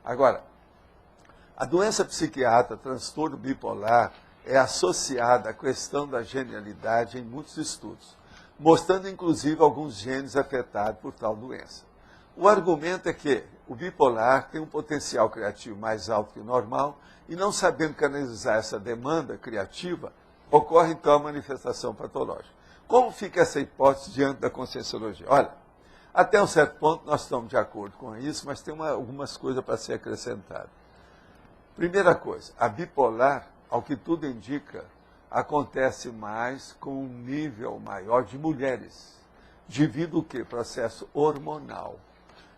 Agora, a doença psiquiátrica, transtorno bipolar, é associada à questão da genialidade em muitos estudos, mostrando inclusive alguns genes afetados por tal doença. O argumento é que o bipolar tem um potencial criativo mais alto que o normal e, não sabendo canalizar essa demanda criativa, ocorre então a manifestação patológica. Como fica essa hipótese diante da conscienciologia? Olha, até um certo ponto nós estamos de acordo com isso, mas tem algumas coisas para ser acrescentadas. Primeira coisa, a bipolar, ao que tudo indica, acontece mais com um nível maior de mulheres, devido ao quê? Processo hormonal.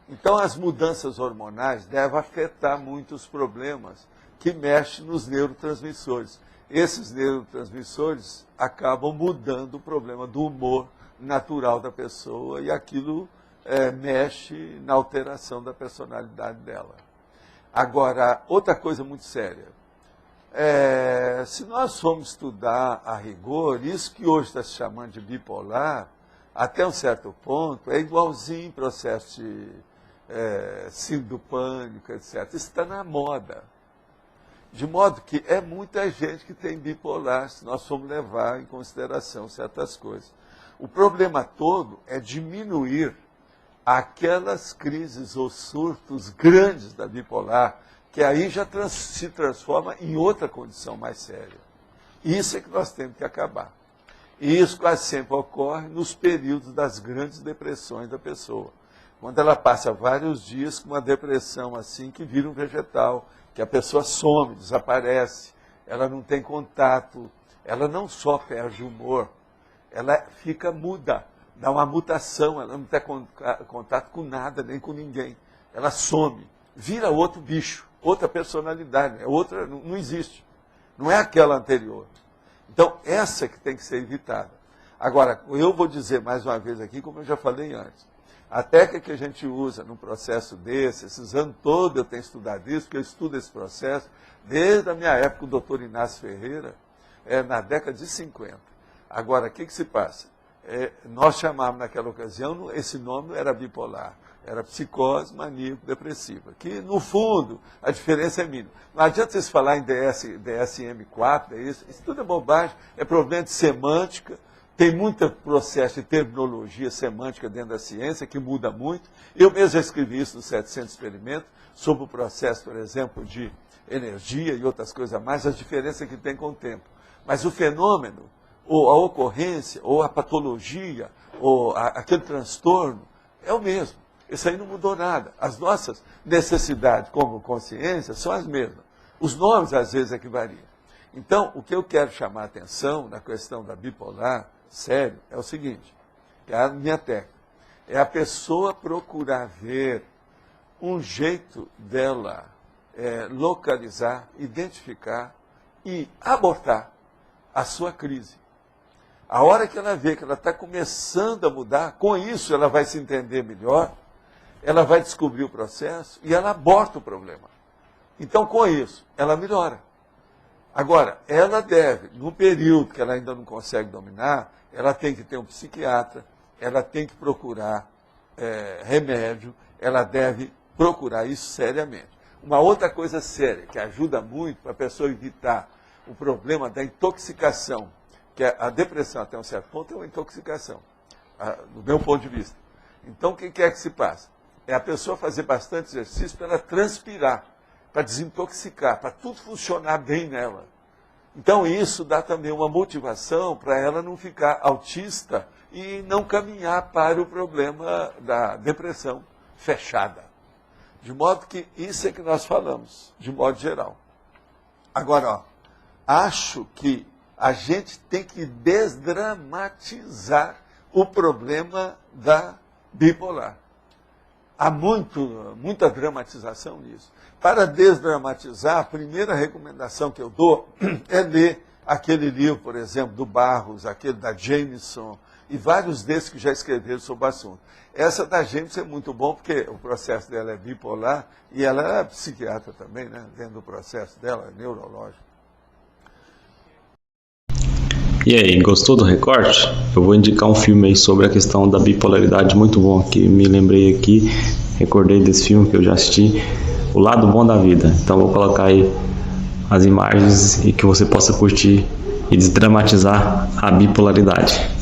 Então, as mudanças hormonais devem afetar muitos problemas que mexem nos neurotransmissores. Esses neurotransmissores acabam mudando o problema do humor natural da pessoa e aquilo mexe na alteração da personalidade dela. Agora, outra coisa muito séria. Se nós formos estudar a rigor, isso que hoje está se chamando de bipolar, até um certo ponto, é igualzinho processo de síndrome do pânico, etc. Isso está na moda. De modo que é muita gente que tem bipolar, se nós formos levar em consideração certas coisas. O problema todo é diminuir aquelas crises ou surtos grandes da bipolar, que aí já se transforma em outra condição mais séria. Isso é que nós temos que acabar. E isso quase sempre ocorre nos períodos das grandes depressões da pessoa. Quando ela passa vários dias com uma depressão assim, que vira um vegetal, que a pessoa some, desaparece, ela não tem contato, ela não só perde o humor, ela fica muda, dá uma mutação, ela não tem contato com nada, nem com ninguém. Ela some, vira outro bicho, outra personalidade, outra, não existe. Não é aquela anterior. Então, essa que tem que ser evitada. Agora, eu vou dizer mais uma vez aqui, como eu já falei antes, a técnica que a gente usa num processo desse, esses anos todos eu tenho estudado isso, porque eu estudo esse processo desde a minha época, o doutor Inácio Ferreira, na década de 50. Agora, o que se passa? Nós chamávamos naquela ocasião, esse nome era bipolar, era psicose maníaco-depressiva, que no fundo a diferença é mínima. Não adianta vocês falar em DSM-4, isso tudo é bobagem, é problema de semântica. Tem muito processo de terminologia semântica dentro da ciência, que muda muito. Eu mesmo já escrevi isso nos 700 experimentos, sobre o processo, por exemplo, de energia e outras coisas a mais, as diferenças que tem com o tempo. Mas o fenômeno, ou a ocorrência, ou a patologia, ou aquele transtorno, é o mesmo. Isso aí não mudou nada. As nossas necessidades como consciência são as mesmas. Os nomes, às vezes, é que variam. Então, o que eu quero chamar a atenção na questão da bipolar, sério, é o seguinte, que é a minha técnica, é a pessoa procurar ver um jeito dela localizar, identificar e abortar a sua crise. A hora que ela vê que ela está começando a mudar, com isso ela vai se entender melhor, ela vai descobrir o processo e ela aborta o problema. Então, com isso, ela melhora. Agora, ela deve, no período que ela ainda não consegue dominar, ela tem que ter um psiquiatra, ela tem que procurar remédio, ela deve procurar isso seriamente. Uma outra coisa séria, que ajuda muito para a pessoa evitar o problema da intoxicação, que a depressão, até um certo ponto, é uma intoxicação, do meu ponto de vista. Então, o que é que se passa? É a pessoa fazer bastante exercício para ela transpirar, para desintoxicar, para tudo funcionar bem nela. Então isso dá também uma motivação para ela não ficar autista e não caminhar para o problema da depressão fechada. De modo que isso é que nós falamos, de modo geral. Agora, acho que a gente tem que desdramatizar o problema da bipolar. Há muita dramatização nisso. Para desdramatizar, a primeira recomendação que eu dou é ler aquele livro, por exemplo, do Barros, aquele da Jameson, e vários desses que já escreveram sobre o assunto. Essa da Jameson é muito bom, porque o processo dela é bipolar, e ela é psiquiatra também, né, dentro do processo dela, é neurológico. E aí, gostou do recorte? Eu vou indicar um filme aí sobre a questão da bipolaridade muito bom, que me lembrei aqui, recordei desse filme que eu já assisti, o lado bom da vida. Então vou colocar aí as imagens e que você possa curtir e desdramatizar a bipolaridade.